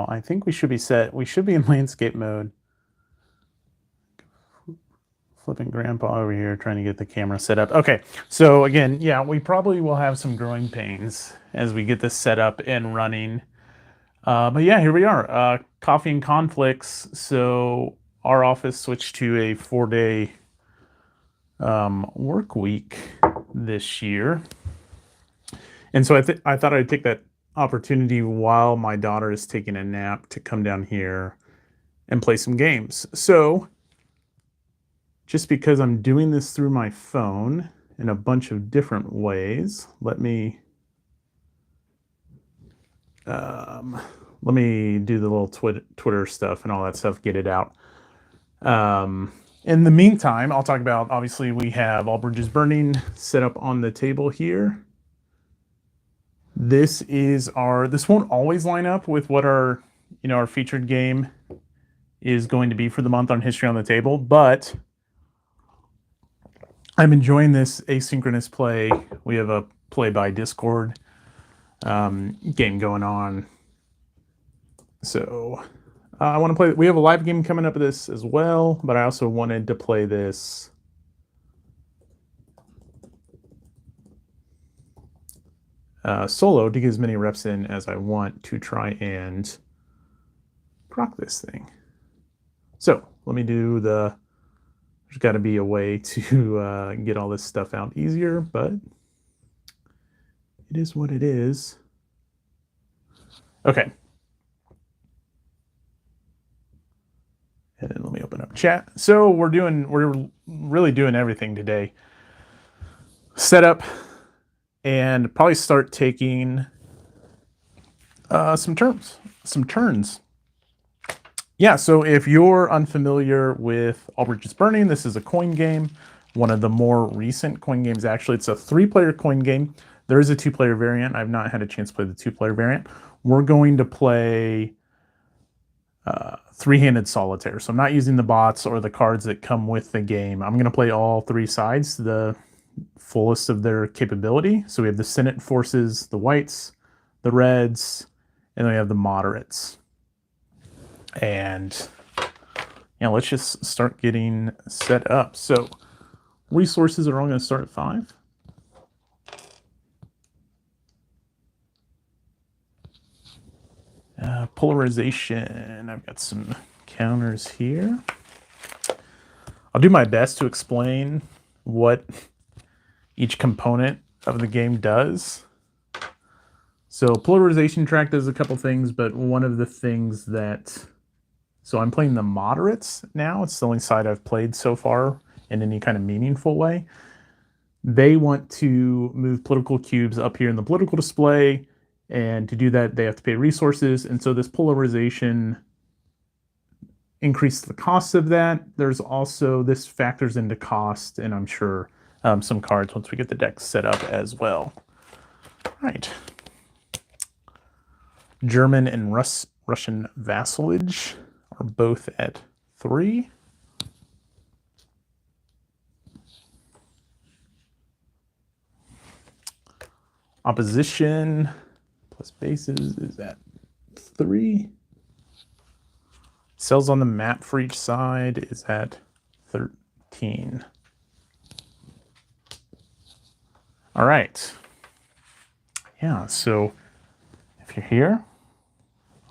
I think we should be set. We should be in landscape mode. Flipping grandpa over here trying to get the camera set up. Okay, so again, yeah, we probably will have some growing pains as we get this set up and running. But yeah, here we are. Coffee and conflicts. So our office switched to a 4-day work week this year. And so I thought I'd take that opportunity while my daughter is taking a nap to come down here and play some games. So just because I'm doing this through my phone in a bunch of different ways, let me do the little Twitter stuff and all that stuff, get it out. In the meantime, I'll talk about, obviously, we have All Bridges Burning set up on the table here. This won't always line up with what our featured game is going to be for the month on History on the Table, but I'm enjoying this asynchronous play. We have a play by Discord game going on. So I want to play. We have a live game coming up of this as well, but I also wanted to play this solo to get as many reps in as I want to try and proc this thing. So let me do the. There's got to be a way to get all this stuff out easier, but it is what it is. Okay. And then let me open up chat. So we're really doing everything today. Setup and probably start taking some turns. Yeah, so if you're unfamiliar with All Bridges Burning, this is a coin game, one of the more recent coin games, actually. It's a 3-player coin game. There is a 2-player variant. I've not had a chance to play the 2-player variant. We're going to play 3-handed solitaire. So I'm not using the bots or the cards that come with the game. I'm going to play all 3 sides to the fullest of their capability. So we have the Senate forces, the whites, the reds, and then we have the moderates. And let's just start getting set up. So resources are all going to start at 5. Polarization. I've got some counters here. I'll do my best to explain what each component of the game does. So polarization track does a couple things, but one of the things that... So I'm playing the moderates now. It's the only side I've played so far in any kind of meaningful way. They want to move political cubes up here in the political display, and to do that, they have to pay resources. And so this polarization increases the cost of that. There's also, this factors into cost, and I'm sure some cards once we get the deck set up as well. All right. German and Russian vassalage are both at 3. Opposition plus bases is at 3. Cells on the map for each side is at 13. All right. Yeah, so if you're here,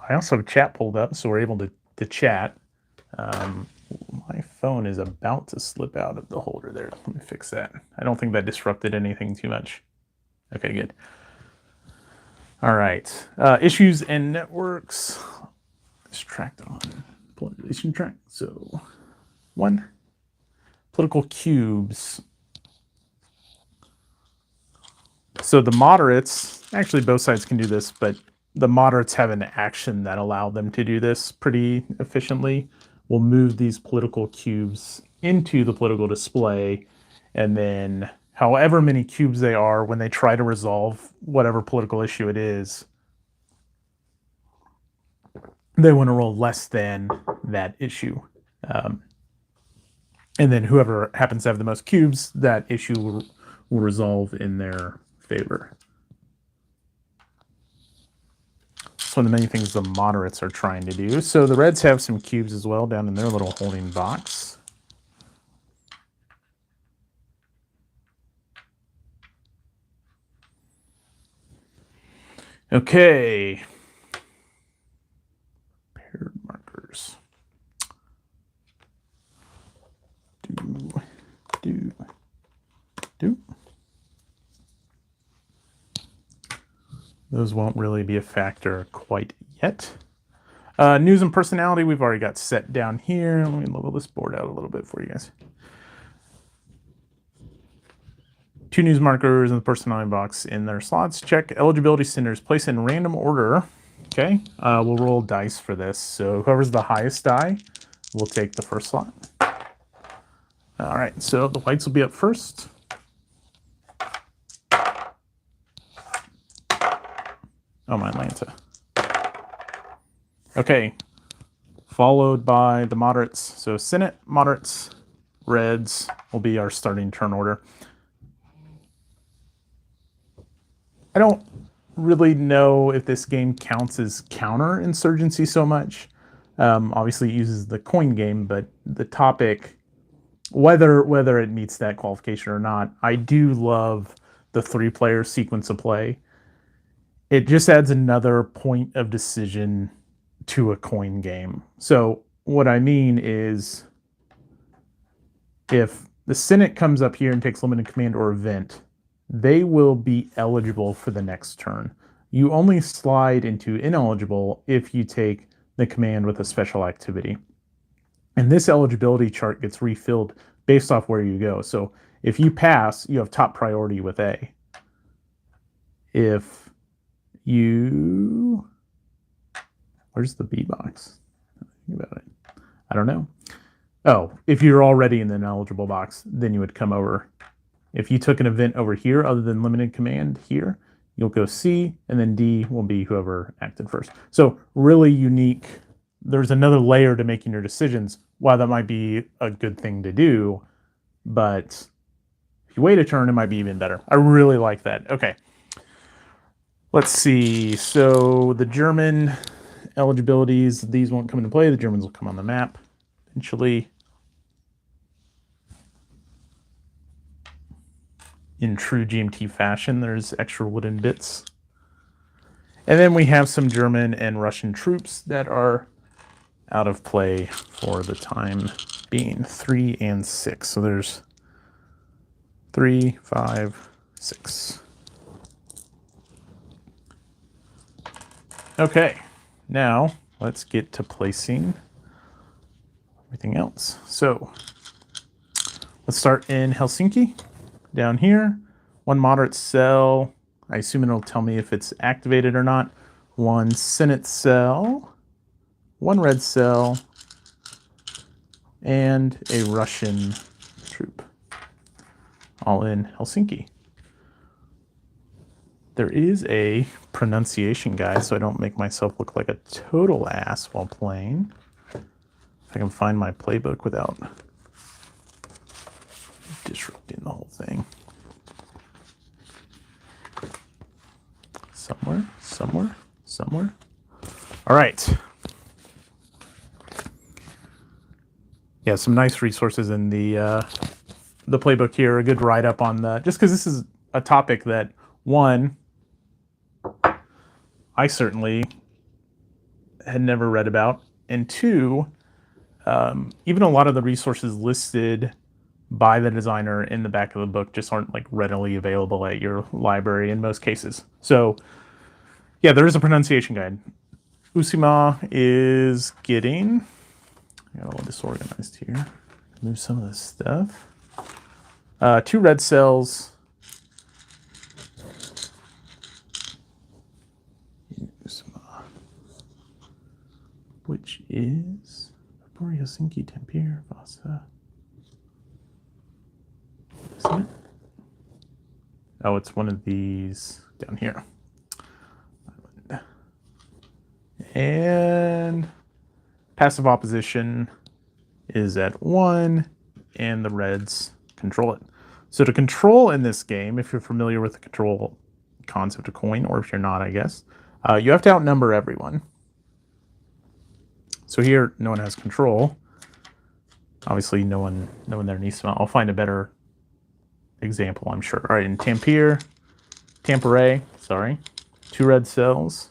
I also have chat pulled up, so we're able to chat. My phone is about to slip out of the holder there. Let me fix that. I don't think that disrupted anything too much. Okay, good. All right. Issues and networks. Distract on polarization track. So 1. Political cubes. So the moderates, actually both sides can do this, but the moderates have an action that allow them to do this pretty efficiently. We'll move these political cubes into the political display, and then however many cubes they are, when they try to resolve whatever political issue it is, they want to roll less than that issue. And then whoever happens to have the most cubes, that issue will resolve in their favor. It's one of the many things the moderates are trying to do. So the Reds have some cubes as well down in their little holding box. Okay. Paired markers. Do. Those won't really be a factor quite yet. News and personality, we've already got set down here. Let me level this board out a little bit for you guys. 2 news markers in the personality box in their slots. Check eligibility centers. Place in random order. Okay, we'll roll dice for this. So whoever's the highest die will take the first slot. All right, so the whites will be up first. Oh, my Atlanta. Okay, followed by the moderates. So Senate, moderates, Reds will be our starting turn order. I don't really know if this game counts as counterinsurgency so much. Obviously, it uses the coin game, but the topic, whether it meets that qualification or not, I do love the 3-player sequence of play. It just adds another point of decision to a coin game. So what I mean is, if the Senate comes up here and takes limited command or event, they will be eligible for the next turn. You only slide into ineligible if you take the command with a special activity. And this eligibility chart gets refilled based off where you go. So if you pass, you have top priority with A. If you... Where's the B box? Think about it. I don't know. Oh, if you're already in the ineligible box, then you would come over. If you took an event over here other than limited command here, you'll go C, and then D will be whoever acted first. So really unique. There's another layer to making your decisions. While that might be a good thing to do, but if you wait a turn, it might be even better. I really like that. Okay. Let's see. So the German eligibilities, these won't come into play. The Germans will come on the map eventually. In true GMT fashion, there's extra wooden bits. And then we have some German and Russian troops that are out of play for the time being. 3 and 6. So there's 3, 5, 6. Okay, now let's get to placing everything else. So let's start in Helsinki. Down here, 1 moderate cell. I assume it'll tell me if it's activated or not. 1 Senate cell, 1 red cell, and a Russian troop. All in Helsinki. There is a pronunciation guide, so I don't make myself look like a total ass while playing. If I can find my playbook without disrupting the whole thing. Somewhere. All right. Yeah, some nice resources in the playbook here. A good write-up on the, just because this is a topic that, one, I certainly had never read about, and 2, even a lot of the resources listed by the designer in the back of the book just aren't like readily available at your library in most cases. So yeah, there is a pronunciation guide. Uusimaa is getting, I got a little disorganized here. Move some of this stuff. 2 red cells. Uusimaa, which is Pori, Helsinki, Tampere, Vasa. Isn't it? Oh, it's one of these down here. And passive opposition is at 1, and the Reds control it. So to control in this game, if you're familiar with the control concept of coin, or if you're not, I guess, You have to outnumber everyone. So here, no one has control. Obviously, no one there needs to. I'll find a better example, I'm sure. All right, in Tampere, sorry, 2 red cells.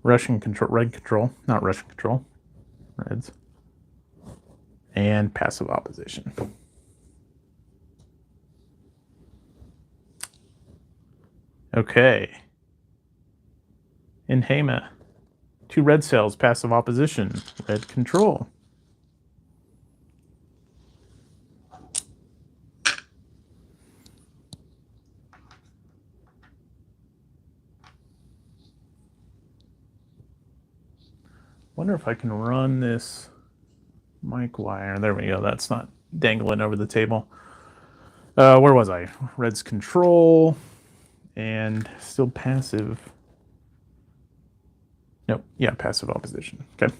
Russian control, red control, not Russian control, reds. And passive opposition. Okay. In Hema, 2 red cells, passive opposition, red control. Wonder if I can run this mic wire. There we go. That's not dangling over the table. Where was I? Red's control and still passive. Nope. Yeah, passive opposition. Okay.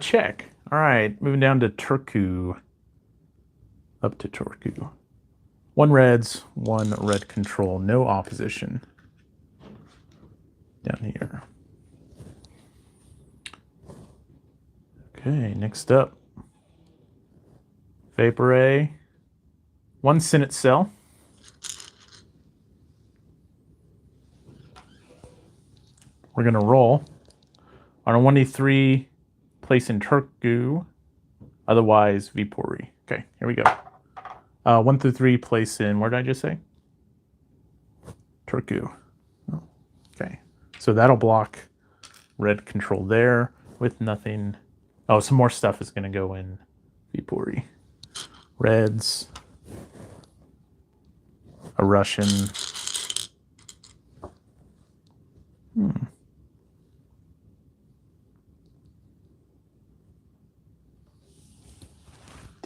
Check. All right. Moving down to Turku. Up to Turku. 1 reds, 1 red control. No opposition. Down here. Okay, next up. Vapore. 1 Senate cell. We're going to roll. On a 1d3, place in Turku. Otherwise, Vipori. Okay, here we go. 1 through 3, place in, where did I just say? Turku. Oh, okay. So that'll block red control there with nothing. Oh, some more stuff is going to go in Vipori. Reds. A Russian.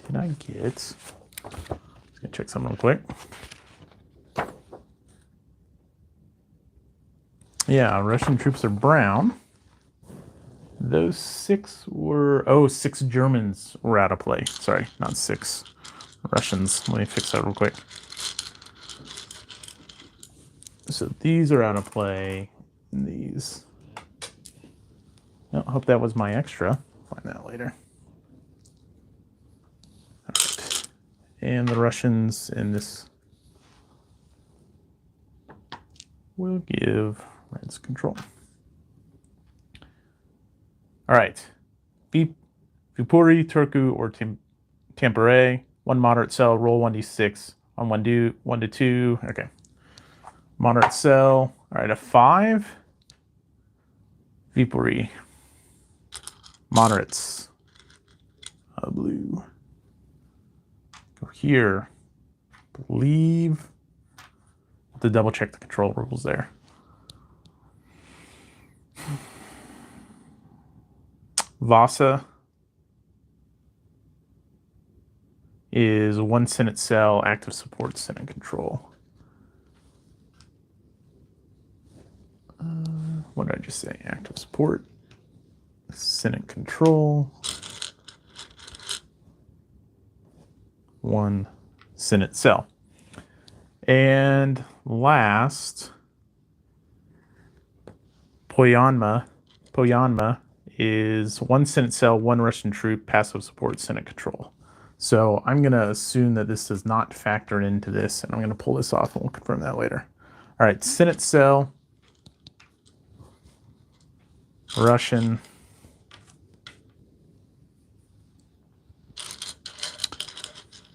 Did I get... Let's go check something real quick. Yeah, Russian troops are brown. Those 6 were... Oh, 6 Germans were out of play. Sorry, not 6 Russians. Let me fix that real quick. So these are out of play. And these... I hope that was my extra. Find that later. All right. And the Russians in this will give Red's control. All right. Vipuri, Turku, or Tampere. 1 moderate cell, roll 1d6 on 1 to 2. Okay. Moderate cell. All right, a 5. Vipuri. Moderates. Blue. Go here. Believe. Have to double check the control rules there. Vasa is 1 Senate cell, active support, Senate control. What did I just say? Active support, Senate control, 1 Senate cell. And last, Poyanma is 1 Senate cell, 1 Russian troop, passive support, Senate control. So I'm going to assume that this does not factor into this, and I'm going to pull this off, and we'll confirm that later. All right, Senate cell, Russian,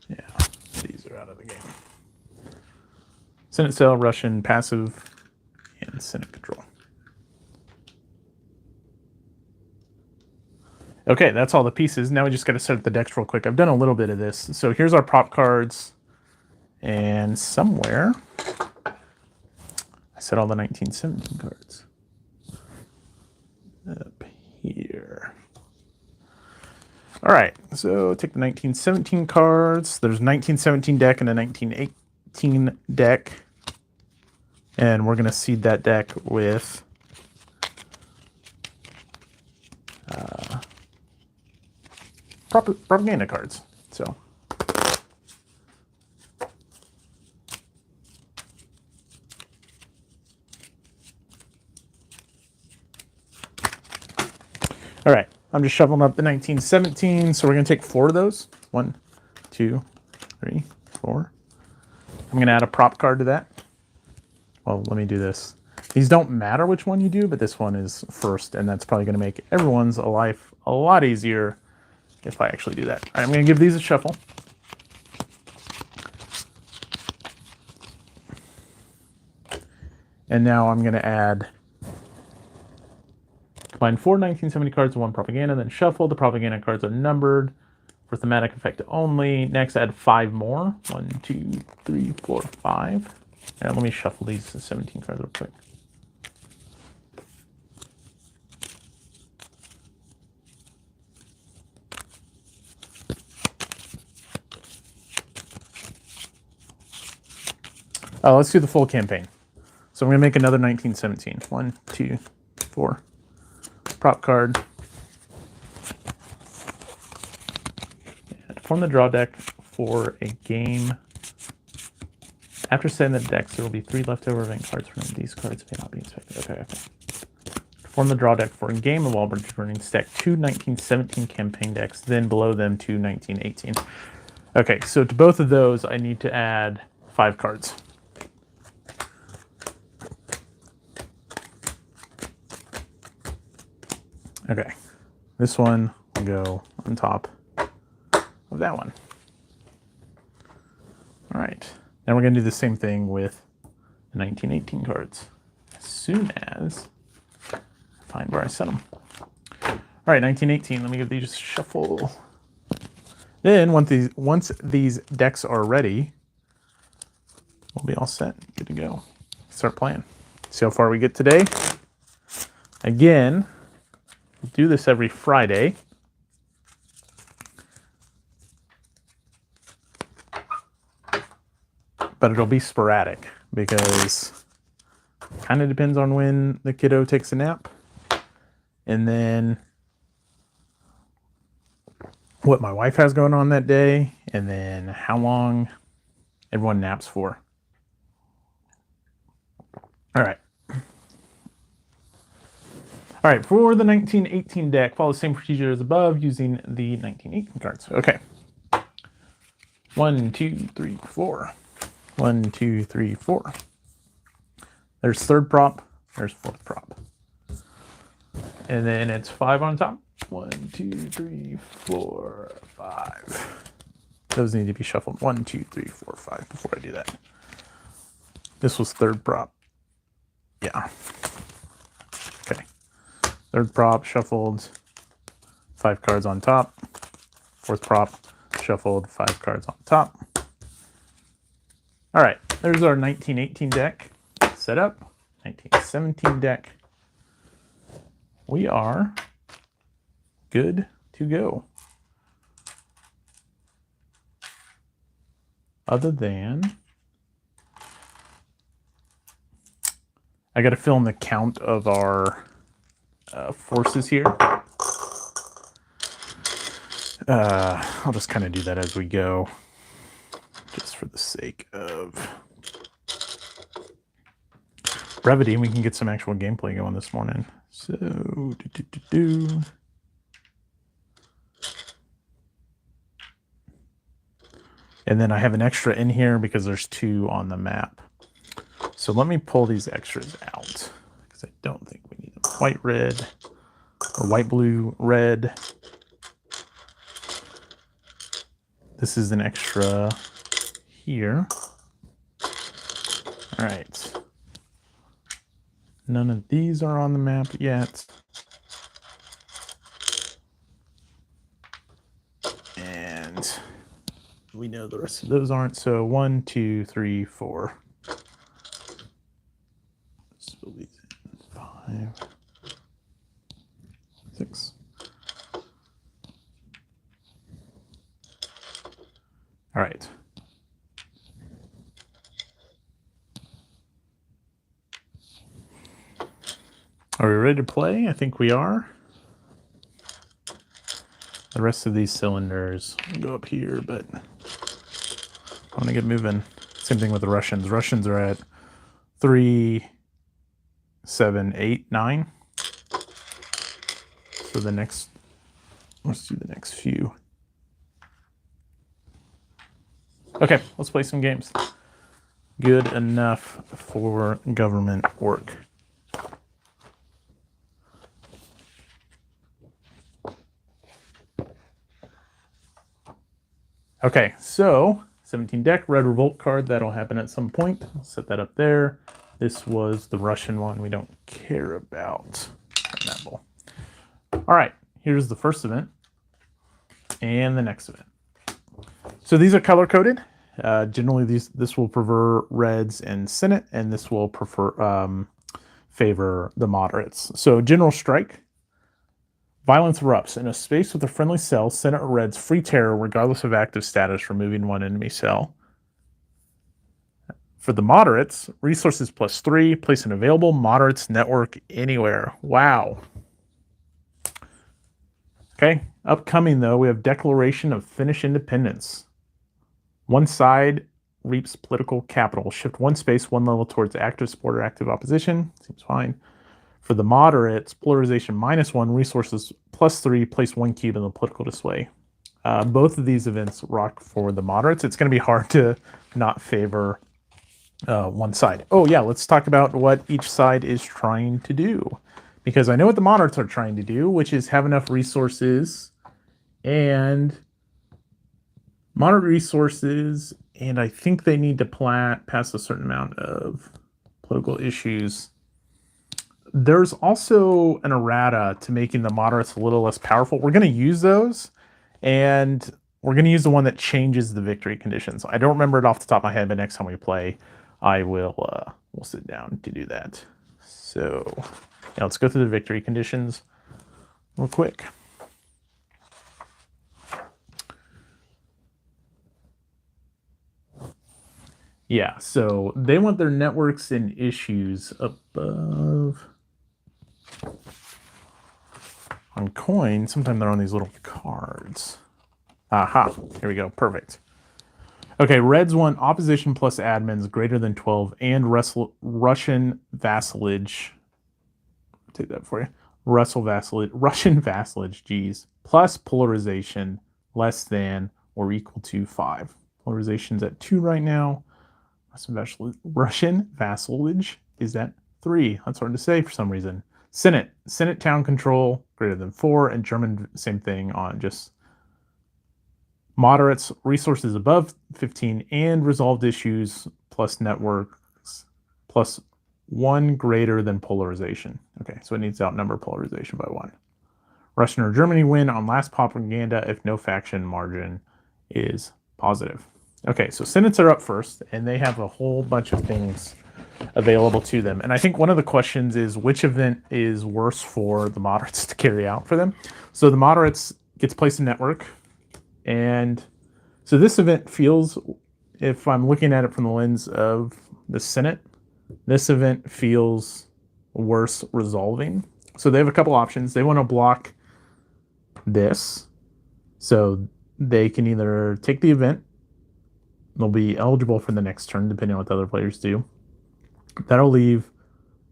yeah, these are out of the game. Senate cell, Russian, passive, and Senate control. Okay, that's all the pieces. Now we just got to set up the decks real quick. I've done a little bit of this. So here's our prop cards. And somewhere, I set all the 1917 cards. Up here. All right, so take the 1917 cards. There's a 1917 deck and a 1918 deck. And we're going to seed that deck with... propaganda cards. So. All right, I'm just shuffling up the 1917, so we're going to take 4 of those. 1, 2, 3, 4. I'm going to add a prop card to that. Well, let me do this. These don't matter which one you do, but this one is first, and that's probably going to make everyone's life a lot easier if I actually do that. All right, I'm going to give these a shuffle. And now I'm going to add combine 4 1970 cards and 1 propaganda, then shuffle. The propaganda cards are numbered for thematic effect only. Next, add 5 more. 1, 2, 3, 4, 5. And let me shuffle these 17 cards real quick. Let's do the full campaign. So I'm going to make another 1917. 1, 2, 4. Prop card. And form the draw deck for a game. After setting the decks, there will be 3 leftover event cards from these cards may not be inspected. Okay. Form the draw deck for a game of Wallbridge Burning. Stack 2 1917 campaign decks, then below them 2 1918. Okay, so to both of those, I need to add 5 cards. Okay, this one will go on top of that one. All right, now we're going to do the same thing with the 1918 cards as soon as I find where I set them. All right, 1918, let me give these a shuffle. Then once these decks are ready, we'll be all set, good to go. Start playing. See how far we get today. Again, we'll do this every Friday. But it'll be sporadic because it kind of depends on when the kiddo takes a nap. And then what my wife has going on that day, and then how long everyone naps for. All right. All right, for the 1918 deck, follow the same procedure as above using the 1918 cards. Okay. 1, 2, 3, 4. 1, 2, 3, 4. There's third prop, there's fourth prop. And then it's 5 on top. 1, 2, 3, 4, 5. Those need to be shuffled. 1, 2, 3, 4, 5 before I do that. This was third prop. Yeah. Okay. Third prop, shuffled. 5 cards on top. Fourth prop, shuffled. 5 cards on top. All right, there's our 1918 deck set up. 1917 deck. We are good to go. Other than, I got to fill in the count of our forces here. I'll just kind of do that as we go, just for the sake of brevity. We can get some actual gameplay going this morning. So, And then I have an extra in here because there's 2 on the map. So let me pull these extras out because I don't think we need them. White, red, or white, blue, red. This is an extra here. All right. None of these are on the map yet. And we know the rest of those aren't. So 1, 2, 3, 4. Let's fill these in. 5, 6. All right. Are we ready to play? I think we are. The rest of these cylinders. Go up here, but I want to get moving. Same thing with the Russians. Russians are at 3, 7, 8, 9. So the next, let's do the next few. Okay, let's play some games. Good enough for government work. Okay, so 17 deck, Red Revolt card. That'll happen at some point. I'll set that up there. This was the Russian one we don't care about. All right, here's the first event and the next event. So these are color coded. Generally, this will prefer reds and Senate, and this will favor the moderates. So General Strike. Violence erupts. In a space with a friendly cell, Senate or Reds free terror regardless of active status, removing one enemy cell. For the moderates, resources +3, place an available moderates network anywhere. Wow. Okay, upcoming though, we have Declaration of Finnish Independence. One side reaps political capital. Shift one space, one level towards active support or active opposition. Seems fine. For the moderates, polarization -1, resources +3, place one cube in the political display. Both of these events rock for the moderates. It's going to be hard to not favor one side. Oh yeah, let's talk about what each side is trying to do. Because I know what the moderates are trying to do, which is have enough resources and moderate resources, and I think they need to pass a certain amount of political issues. There's also an errata to making the moderates a little less powerful. We're going to use those, and we're going to use the one that changes the victory conditions. I don't remember it off the top of my head, but next time we play, I will we'll sit down to do that. So yeah, let's go through the victory conditions real quick. Yeah, so they want their networks and issues above. On coin, sometimes they're on these little cards. Aha, here we go, perfect. Okay, Reds want opposition plus admins greater than 12 and Russian vassalage. Take that for you. Russian vassalage, geez. Plus polarization less than or equal to 5. Polarization's at 2 right now. Russian vassalage is at 3. That's hard to say for some reason. Senate town control greater than 4, and German same thing on just moderates, resources above 15, and resolved issues plus networks plus 1 greater than polarization. Okay, so it needs to outnumber polarization by 1. Russian or Germany win on last propaganda if no faction margin is positive. Okay, so Senates are up first, and they have a whole bunch of things available to them. And I think one of the questions is which event is worse for the moderates to carry out for them. So the moderates gets placed in network. And so this event feels, if I'm looking at it from the lens of the Senate, this event feels worse resolving. So they have a couple options. They want to block this. So they can either take the event, they'll be eligible for the next turn, depending on what the other players do. That'll leave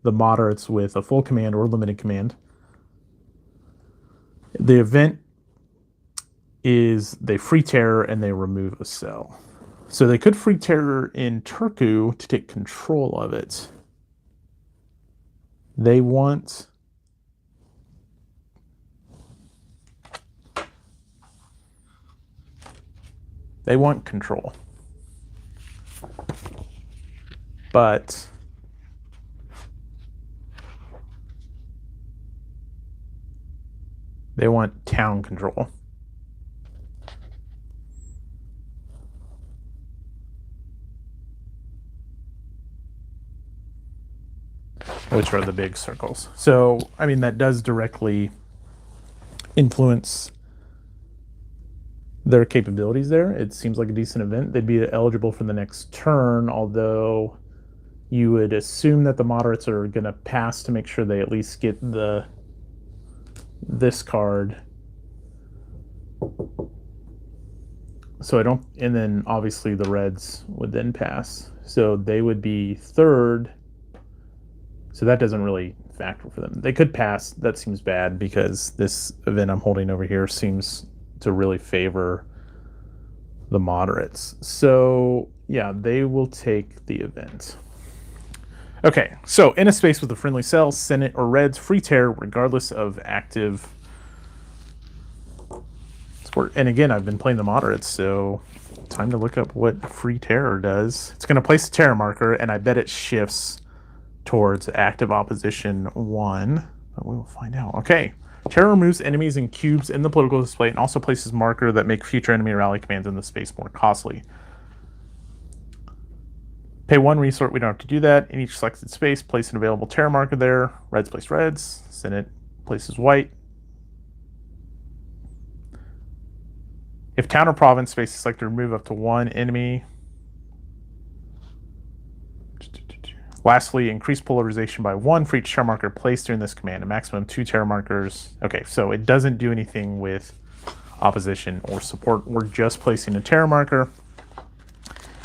the moderates with a full command or limited command. The event is they free terror and they remove a cell. So they could free terror in Turku to take control of it. They want control. But they want town control. Which are the big circles. So, I mean, that does directly influence their capabilities there. It seems like a decent event. They'd be eligible for the next turn, although you would assume that the moderates are going to pass to make sure they at least get this card So I don't, and then obviously the Reds would then pass. So they would be third. So that doesn't really factor for them. They could pass. That seems bad because this event I'm holding over here seems to really favor the moderates. So yeah, they will take the event. Okay, so in a space with a friendly cell, Senate or Reds, free tear regardless of active sport. And again, I've been playing the moderates, so time to look up what free terror does. It's going to place a terror marker, and I bet it shifts towards active opposition 1. But we will find out. Okay. Terror removes enemies and cubes in the political display and also places marker that make future enemy rally commands in the space more costly. Pay 1 resource. We don't have to do that. In each selected space, place an available terror marker there. Reds place reds. Senate places white. If town or province space is selected, remove up to 1 enemy. Lastly, increase polarization by 1 for each terror marker placed during this command. A maximum 2 terror markers. Okay, so it doesn't do anything with opposition or support. We're just placing a terror marker,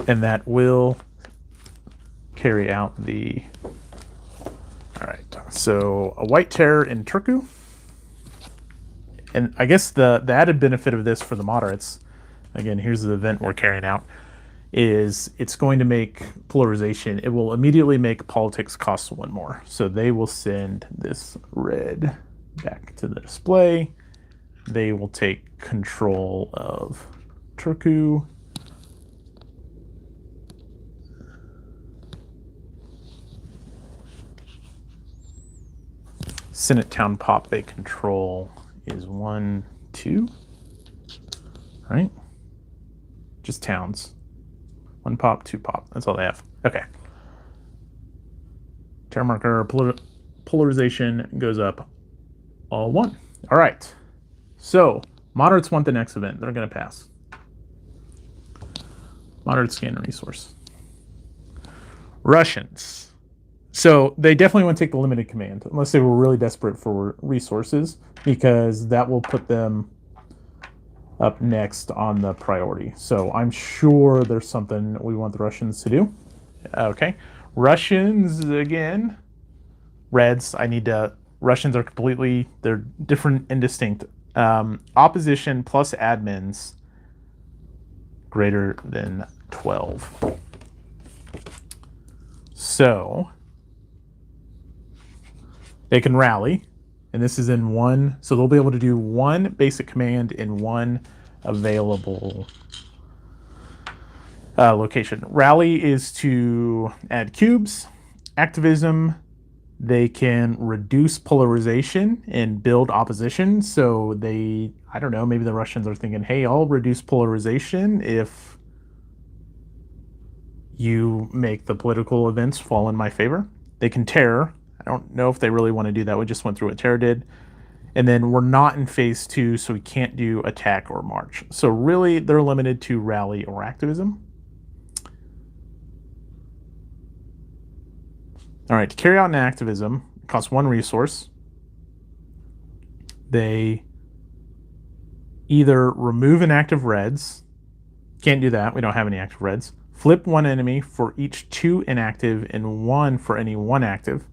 and that will carry out the... All right, so a white terror in Turku. And I guess the added benefit of this for the moderates, again, here's the event we're carrying out, is it's going to make polarization. It will immediately make politics cost 1 more. So they will send this red back to the display. They will take control of Turku. Senate town pop they control is 1, 2, right? Just towns. 1 pop, 2 pop. That's all they have. Okay. Terror marker polarization goes up all 1. All right. So moderates want the next event. They're going to pass. Moderate scan resource. Russians. So they definitely want to take the limited command, unless they were really desperate for resources, because that will put them up next on the priority. So I'm sure there's something we want the Russians to do. Okay. Russians, again. Reds, Russians are completely, they're different and distinct. Opposition plus admins greater than 12. So they can rally, and this is in 1. So they'll be able to do 1 basic command in 1 available location. Rally is to add cubes. Activism, they can reduce polarization and build opposition. So they, I don't know, maybe the Russians are thinking, hey, I'll reduce polarization if you make the political events fall in my favor. They can tear. I don't know if they really want to do that. We just went through what terror did. And then we're not in phase 2, so we can't do attack or march. So really, they're limited to rally or activism. All right, to carry out an activism, it costs 1 resource. They either remove an active reds. Can't do that. We don't have any active reds. Flip 1 enemy for each 2 inactive and 1 for any 1 active.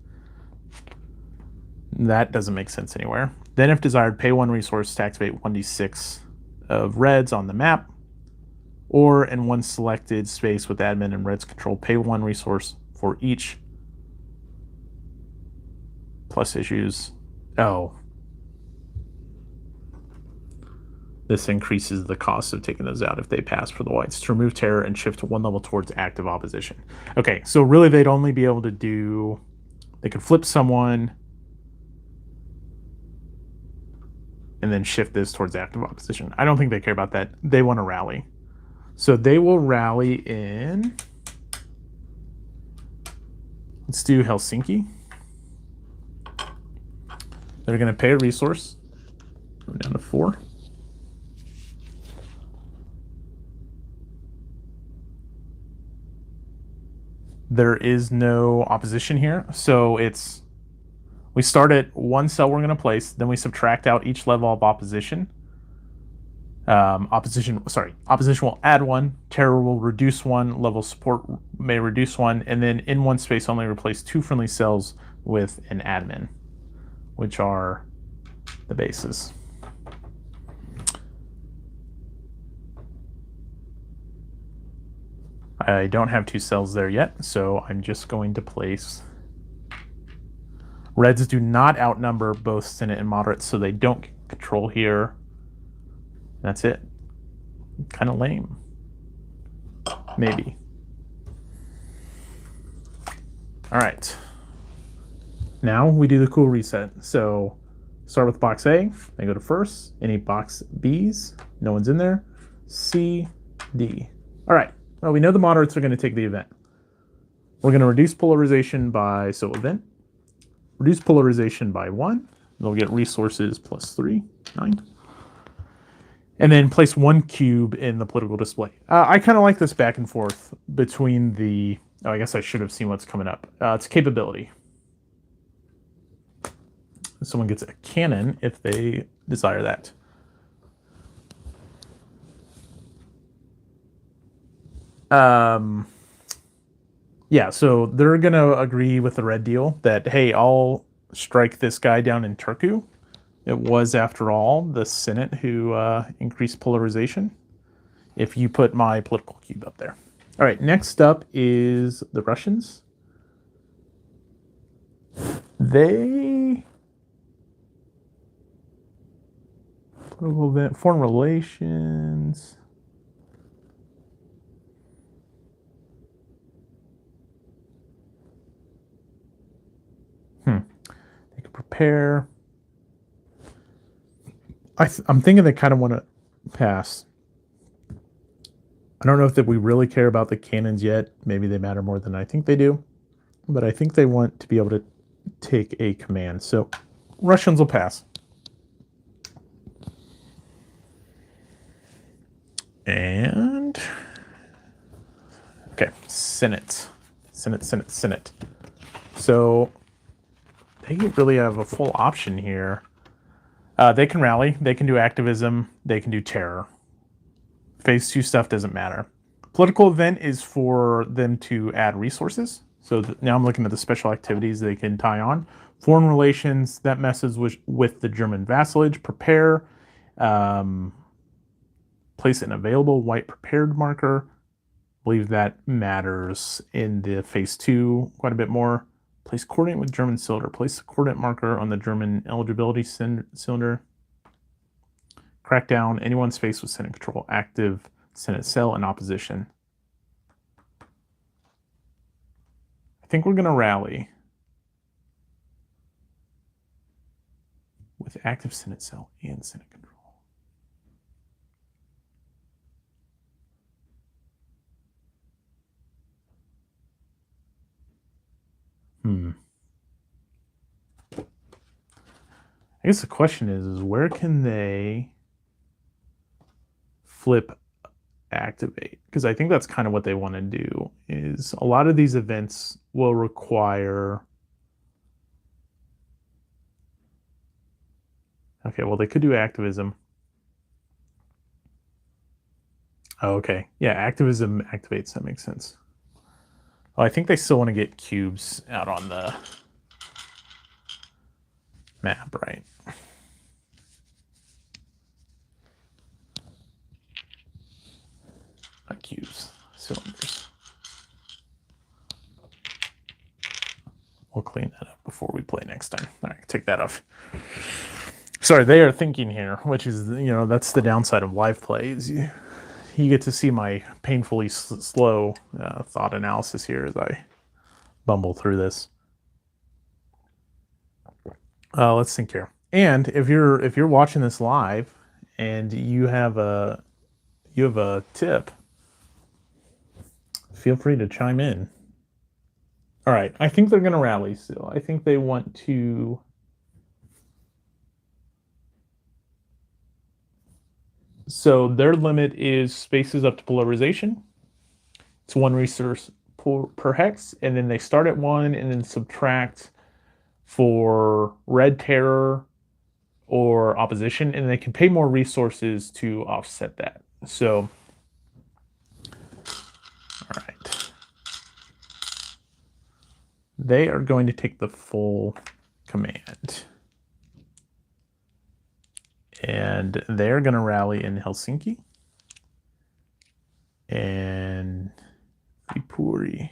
That doesn't make sense anywhere. Then, if desired, pay 1 resource to activate 1d6 of reds on the map. Or in 1 selected space with admin and reds control, pay 1 resource for each plus issues. Oh. This increases the cost of taking those out if they pass for the whites. To remove terror and shift 1 level towards active opposition. Okay, so really they'd only be able to do... They could flip someone... and then shift this towards active opposition. I don't think they care about that. They want to rally. So they will rally in... Let's do Helsinki. They're going to pay a resource. Go down to 4. There is no opposition here. So it's... We start at 1 cell we're going to place, then we subtract out each level of opposition. Opposition will add one. Terror will reduce one. Level support may reduce one, and then in one space only replace 2 friendly cells with an admin, which are the bases. I don't have 2 cells there yet, so I'm just going to place. Reds do not outnumber both Senate and moderates, so they don't get control here. That's it. Kind of lame. Maybe. All right. Now we do the cool reset. So start with box A. They go to first. Any box Bs. No one's in there. C, D. All right. Well, we know the moderates are going to take the event. We're going to reduce polarization by, so event. Reduce polarization by 1. They'll get resources plus 3, 9. And then place 1 cube in the political display. I kind of like this back and forth between the... Oh, I guess I should have seen what's coming up. It's capability. Someone gets a cannon if they desire that. Yeah, so they're going to agree with the red deal that, hey, I'll strike this guy down in Turku. It was, after all, the Senate who increased polarization. If you put my political cube up there. All right, next up is the Russians. They... Political event, foreign relations... They could prepare. I'm thinking they kind of want to pass. I don't know if that we really care about the cannons yet. Maybe they matter more than I think they do. But I think they want to be able to take a command. So Russians will pass. And... Okay, Senate. Senate. So... They really have a full option here. They can rally, they can do activism, they can do terror. Phase 2 stuff doesn't matter. Political event is for them to add resources. So now I'm looking at the special activities they can tie on. Foreign relations, that messes with the German vassalage. Prepare, place an available white prepared marker. I believe that matters in the phase 2 quite a bit more. Place coordinate with German cylinder. Place the coordinate marker on the German eligibility cylinder. Crack down anyone faced with Senate control, active Senate cell, and opposition. I think we're going to rally with active Senate cell and Senate control. I guess the question is where can they flip activate? Because I think that's kind of what they want to do, is a lot of these events will require... Okay, well, they could do activism. Oh, okay. Yeah, activism activates. That makes sense. Oh, I think they still want to get cubes out on the map, right? Not cubes, cylinders. We'll clean that up before we play next time. All right, take that off. Sorry, they are thinking here, which is, that's the downside of live plays. You get to see my painfully slow thought analysis here as I bumble through this. Let's think here. And if you're watching this live and you have a tip, feel free to chime in. All right, I think they're going to rally still. I think they want to... So their limit is spaces up to polarization. It's 1 resource per hex, and then they start at 1 and then subtract for red terror or opposition, and they can pay more resources to offset that. So, all right. They are going to take the full command. And they're going to rally in Helsinki and Viipuri.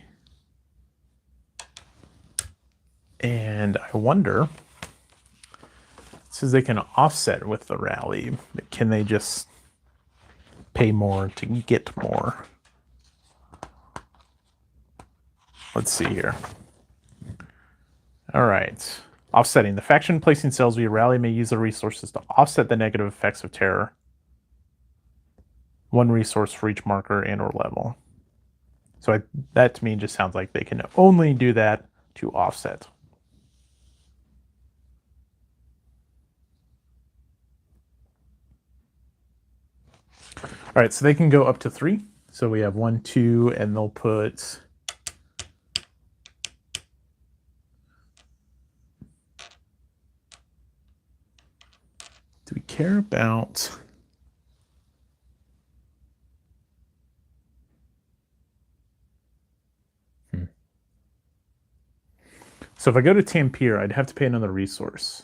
And I wonder, since they can offset with the rally, can they just pay more to get more? Let's see here. All right. Offsetting. The faction placing cells via rally may use the resources to offset the negative effects of terror. One resource for each marker and or level. So that to me just sounds like they can only do that to offset. All right, so they can go up to 3. So we have 1, 2, and they'll put... Do we care about... So if I go to Tampere, I'd have to pay another resource.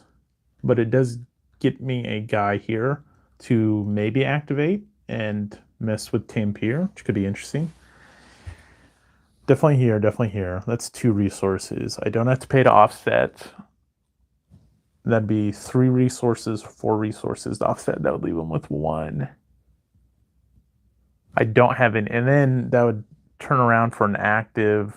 But it does get me a guy here to maybe activate and mess with Tampere, which could be interesting. Definitely here, definitely here. That's 2 resources. I don't have to pay to offset. That'd be 3 resources, 4 resources to offset. That would leave them with 1. I don't have an, and then that would turn around for an active.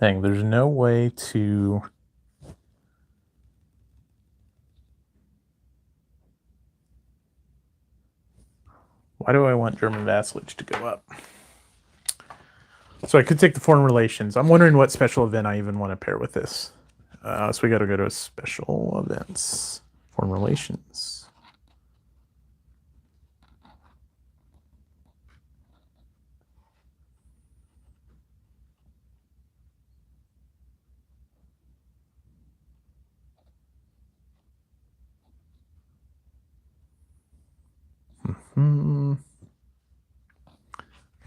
Dang, there's no way to... Why do I want German vassalage to go up? So I could take the foreign relations. I'm wondering what special event I even want to pair with this. So we got to go to special events, foreign relations.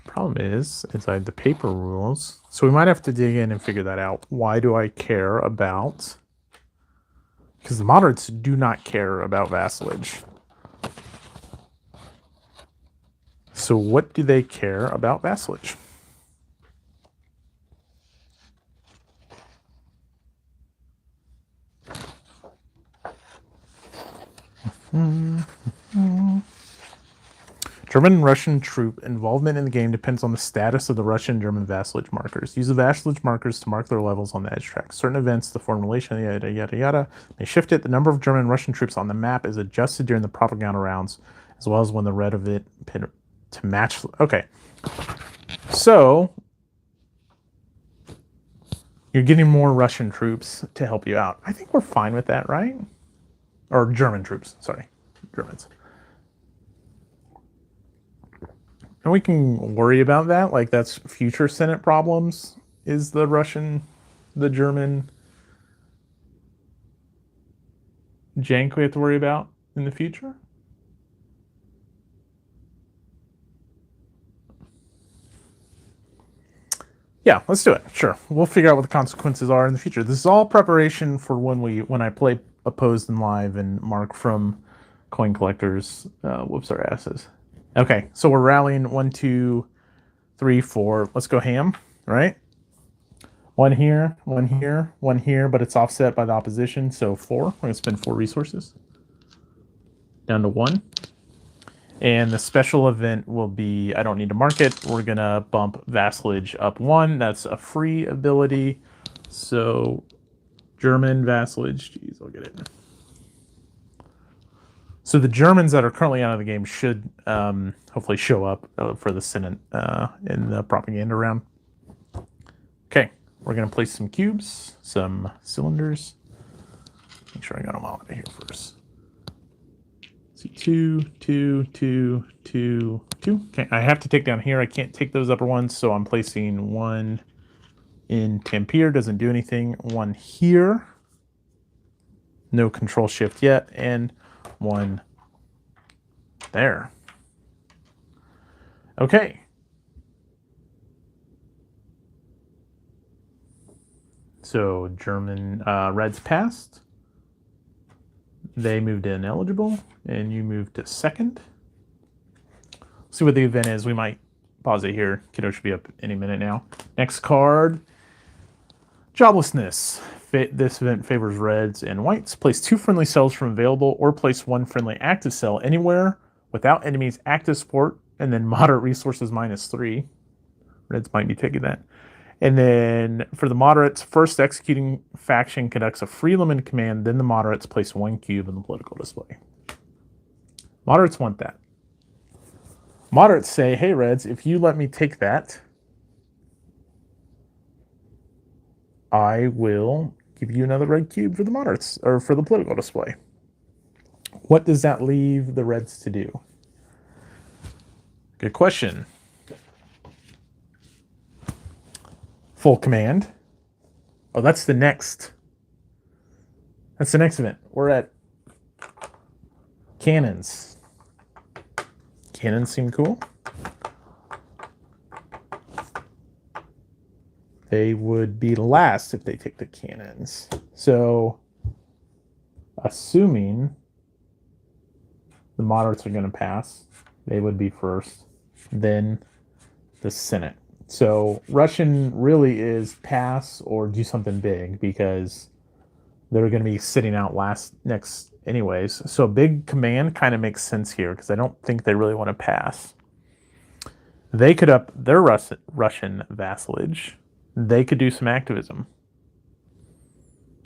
Problem is I have the paper rules. So we might have to dig in and figure that out. Why do I care about... Because the moderates do not care about vassalage. So what do they care about vassalage? German and Russian troop involvement in the game depends on the status of the Russian and German vassalage markers. Use the vassalage markers to mark their levels on the edge track. Certain events, the foreign relation, yada, yada, yada, may shift it. The number of German and Russian troops on the map is adjusted during the propaganda rounds, as well as when the red of it to match. Okay. So, you're getting more Russian troops to help you out. I think we're fine with that, right? Or German troops, sorry. Germans. And we can worry about that. Like, that's future Senate problems, is the German jank we have to worry about in the future. Yeah, let's do it. Sure. We'll figure out what the consequences are in the future. This is all preparation for when I play Opposed in live and Mark from Coin Collectors whoops our asses. Okay, so we're rallying 1, 2, 3, 4. Let's go ham, right? 1 here, 1 here, 1 here, but it's offset by the opposition, so 4. We're going to spend 4 resources. Down to 1. And the special event will be, I don't need to mark it, we're going to bump vassalage up 1. That's a free ability. So German vassalage, geez, I'll get it. So the Germans that are currently out of the game should hopefully show up for the Senate in the propaganda round. We're going to place some cubes, some cylinders. Make sure I got them all out of here first. See, 2, 2, 2, 2, 2. Okay, I have to take down here. I can't take those upper ones, so I'm placing one in Tampere. Doesn't do anything. One here. No control shift yet. And one there. Okay. So German Reds passed. They moved in eligible, and you moved to second. See what the event is. We might pause it here. Kiddo should be up any minute now. Next card, Joblessness. This event favors reds and whites. Place 2 friendly cells from available, or place 1 friendly active cell anywhere without enemies' active support, and then moderate resources -3. Reds might be taking that. And then for the moderates, first executing faction conducts a free limited command, then the moderates place 1 cube in the political display. Moderates want that. Moderates say, hey, Reds, if you let me take that, I will give you another red cube for the moderates, or for the political display. What does that leave the Reds to do? Good question. Full command. Oh, that's the next. That's the next event. We're at cannons. Cannons seem cool. They would be last if they take the cannons. So, assuming the moderates are going to pass, they would be first, then the Senate. So Russian really is pass or do something big, because they're going to be sitting out next anyways. So big command kind of makes sense here, because I don't think they really want to pass. They could up their Russian vassalage. They could do some activism.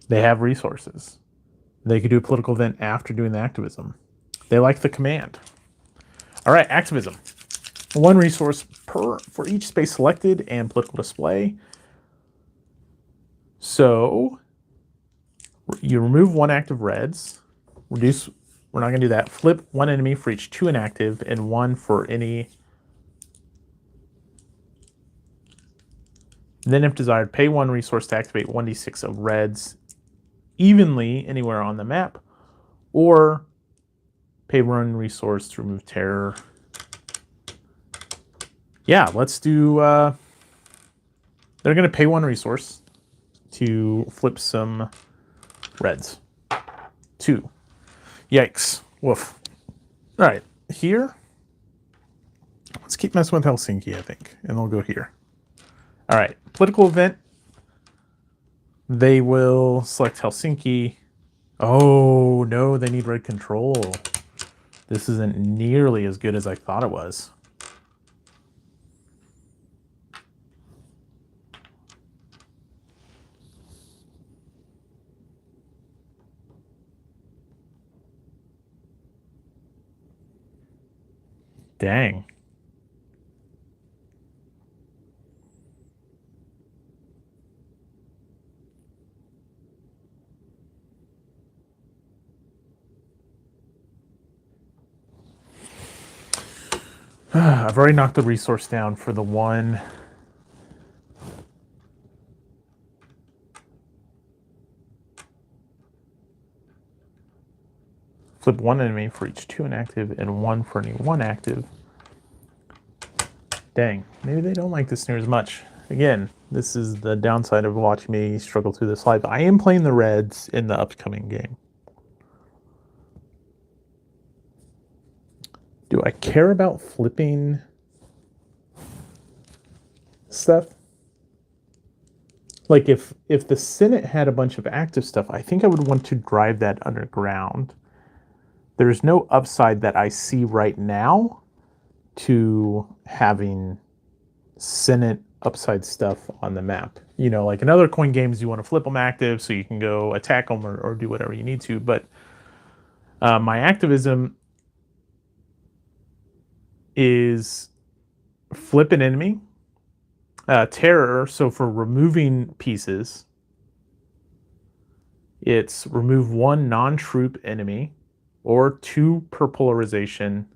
They have resources. They could do a political event after doing the activism. They like the command. All right, activism. 1 resource for each space selected and political display. So you remove 1 active reds. Reduce. We're not going to do that. Flip 1 enemy for each 2 inactive and 1 for any. Then, if desired, pay 1 resource to activate 1d6 of reds evenly anywhere on the map, or pay 1 resource to remove terror. Yeah, let's do. They're going to pay 1 resource to flip some reds. 2. Yikes. Woof. All right, here. Let's keep messing with Helsinki, I think, and they'll go here. All right, political event. They will select Helsinki. Oh, no, they need red control. This isn't nearly as good as I thought it was. Dang. I've already knocked the resource down for the 1. Flip 1 enemy for each 2 inactive and 1 for any 1 active. Dang, maybe they don't like this near as much. Again, this is the downside of watching me struggle through this live. I am playing the Reds in the upcoming game. Do I care about flipping stuff? Like if the Senate had a bunch of active stuff, I think I would want to drive that underground. There's no upside that I see right now to having Senate upside stuff on the map. You know, like in other coin games, you want to flip them active so you can go attack them or do whatever you need to. But my activism is flip an enemy Terror, so for removing pieces, it's remove one non-troop enemy, or two per polarization,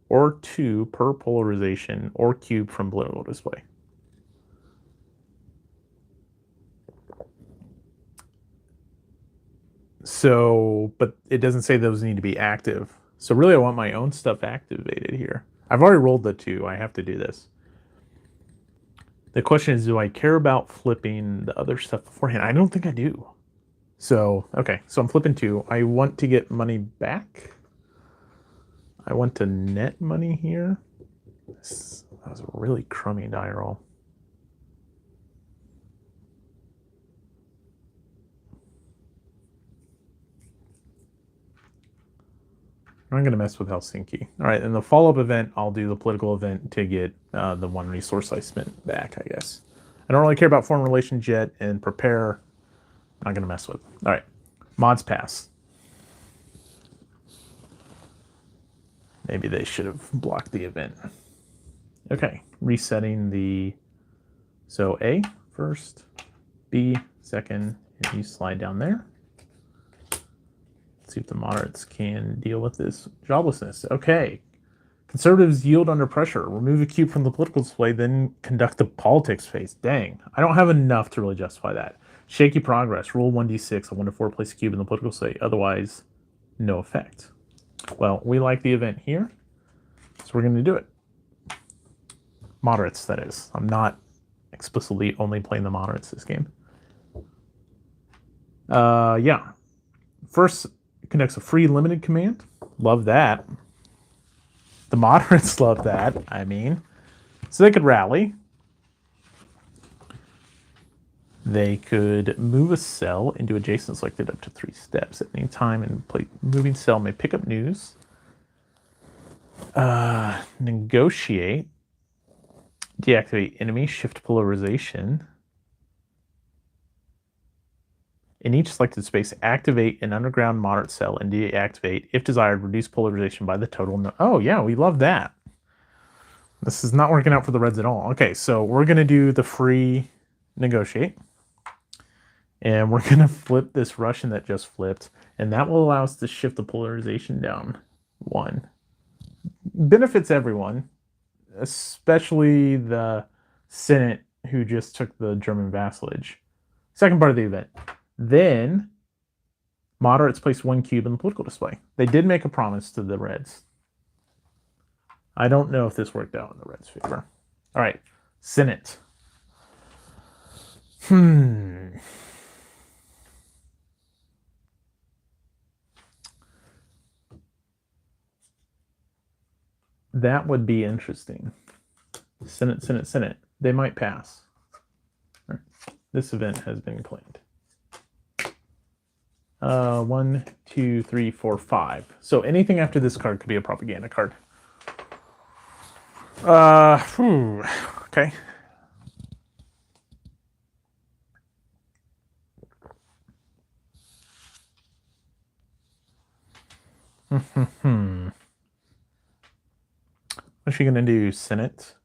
or cube from political display. So, but it doesn't say those need to be active. So really I want my own stuff activated here. I've already rolled the 2. I have to do this. The question is, do I care about flipping the other stuff beforehand? I don't think I do. So, okay, so I'm flipping 2. I want to get money back. I want to net money here. That was a really crummy die roll. I'm going to mess with Helsinki. All right, in the follow-up event, I'll do the political event to get the 1 resource I spent back, I guess. I don't really care about foreign relations yet, and prepare, I'm not going to mess with. All right, mods pass. Maybe they should have blocked the event. Okay, resetting the... So A first, B second, and you slide down there. See if the moderates can deal with this joblessness. Okay. Conservatives yield under pressure. Remove a cube from the political display, then conduct the politics phase. Dang. I don't have enough to really justify that. Shaky progress. Roll 1d6. A 1 to 4 place a cube in the political display. Otherwise, no effect. Well, we like the event here, so we're going to do it. Moderates, that is. I'm not explicitly only playing the moderates this game. Yeah. First, conducts a free limited command. Love that. The moderates love that, I mean. So they could rally. They could move a cell into adjacent selected up to 3 steps at any time, and play moving cell may pick up news. Negotiate. Deactivate enemy, shift polarization. In each selected space, activate an underground moderate cell and deactivate, if desired, reduce polarization by the total. No, oh, yeah, we love that. This is not working out for the Reds at all. Okay, so we're going to do the free negotiate. And we're going to flip this Russian that just flipped. And that will allow us to shift the polarization down 1. Benefits everyone, especially the Senate who just took the German vassalage. Second part of the event. Then, moderates place 1 cube in the political display. They did make a promise to the Reds. I don't know if this worked out in the Reds' favor. All right, Senate. That would be interesting. Senate, Senate, Senate. They might pass. Right. This event has been claimed. 1, 2, 3, 4, 5. So anything after this card could be a propaganda card. Okay. What's she gonna do? Senate?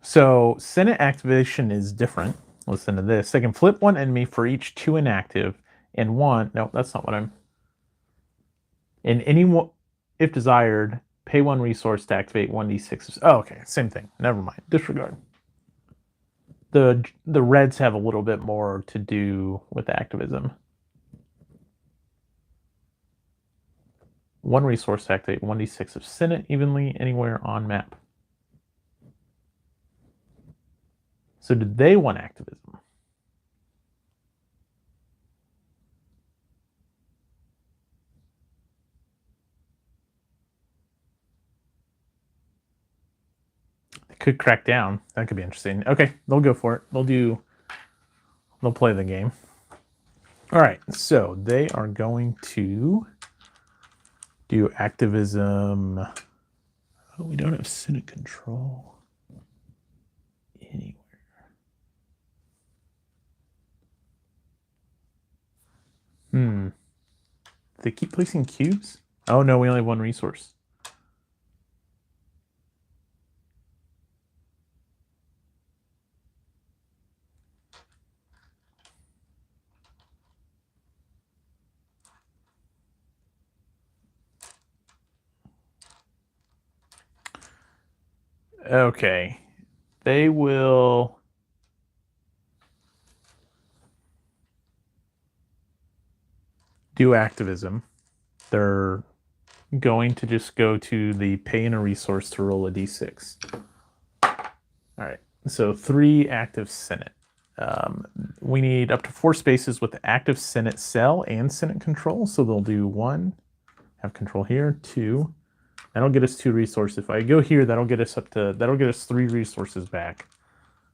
So Senate activation is different. Listen to this. They can flip 1 enemy for each 2 inactive and 1. No, that's not what I'm. In any, if desired, pay 1 resource to activate 1d6. Oh, okay, same thing. Never mind. Disregard. The Reds have a little bit more to do with activism. 1 resource to activate 1d6 of Senate evenly anywhere on map. So did they want activism? They could crack down. That could be interesting. Okay, they'll go for it. They'll play the game. All right, so they are going to do activism. Oh, we don't have Senate control anywhere. They keep placing cubes? Oh no, we only have one resource. Okay. They will do activism. They're going to just go to the pay in a resource to roll a d6. All right. So 3 active Senate. We need up to 4 spaces with active Senate cell and Senate control. So they'll do 1, have control here, 2. That'll get us 2 resources. If I go here, that'll get us 3 resources back.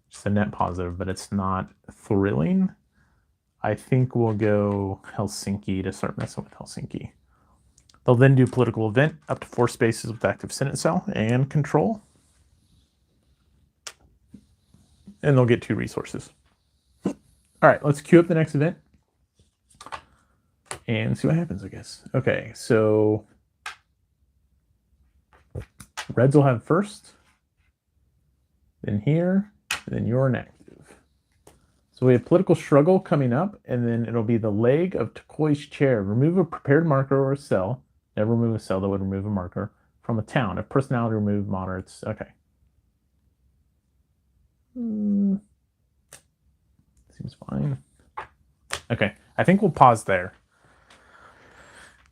Just a net positive, but it's not thrilling. I think we'll go Helsinki to start messing with Helsinki. They'll then do political event, up to 4 spaces with active Senate cell and control. And they'll get 2 resources. All right, let's queue up the next event and see what happens, I guess. Okay, so Reds will have first, then here, and then you're inactive. So we have political struggle coming up, and then it'll be the leg of Tokoi's chair. Remove a prepared marker or a cell. Never remove a cell that would remove a marker from a town. If personality remove moderates. Okay. Seems fine. Okay, I think we'll pause there.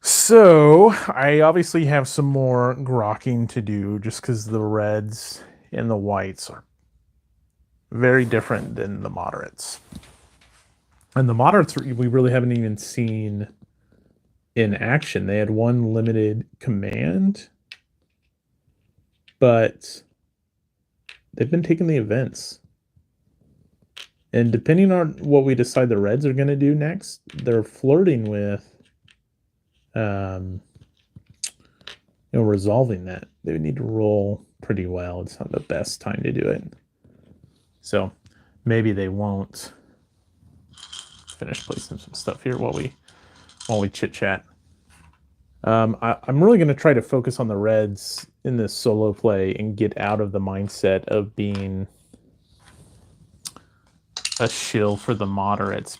So I obviously have some more grokking to do just because the reds and the whites are very different than the moderates. And the moderates we really haven't even seen in action. They had 1 limited command, but they've been taking the events. And depending on what we decide the reds are going to do next, they're flirting with resolving that. They would need to roll pretty well. It's not the best time to do it. So maybe they won't. Finish placing some stuff here while we chit chat. I'm really going to try to focus on the reds in this solo play and get out of the mindset of being a shill for the moderates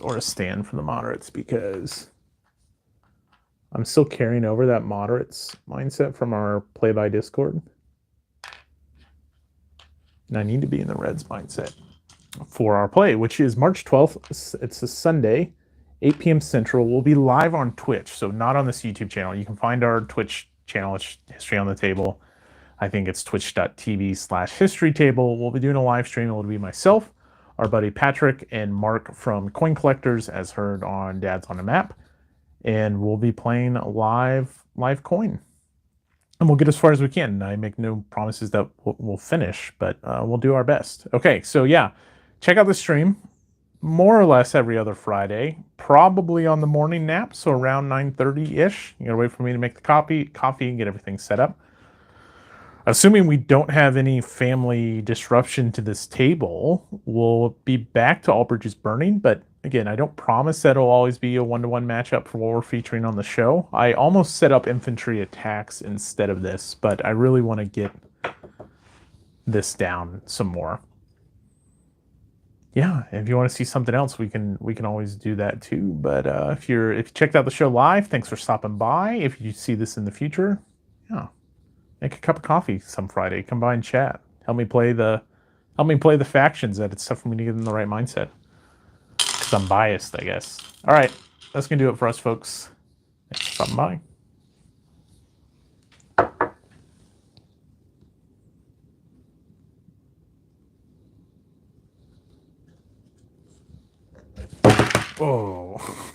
or a stand for the moderates, because I'm still carrying over that moderates mindset from our play by Discord. And I need to be in the reds mindset for our play, which is March 12th. It's a Sunday, 8 p.m. Central. We'll be live on Twitch, so not on this YouTube channel. You can find our Twitch channel, it's History on the Table. I think it's twitch.tv/history table. We'll be doing a live stream. It'll be myself, our buddy Patrick, and Mark from Coin Collectors, as heard on Dads on a Map. And we'll be playing live coin. And we'll get as far as we can. I make no promises that we'll finish, but we'll do our best. Okay, so yeah, check out the stream more or less every other Friday, probably on the morning nap, so around 9:30-ish. You gotta wait for me to make the coffee and get everything set up. Assuming we don't have any family disruption to this table, we'll be back to All Bridges Burning, but again, I don't promise that it'll always be a 1-to-1 matchup for what we're featuring on the show. I almost set up infantry attacks instead of this, but I really want to get this down some more. Yeah, if you want to see something else, we can always do that too. But if you checked out the show live, thanks for stopping by. If you see this in the future, yeah, make a cup of coffee some Friday. Come by and chat. Help me play the factions. It's tough for me to get in the right mindset. I'm biased, I guess. All right, that's gonna do it for us, folks. Thanks for stopping by. Oh.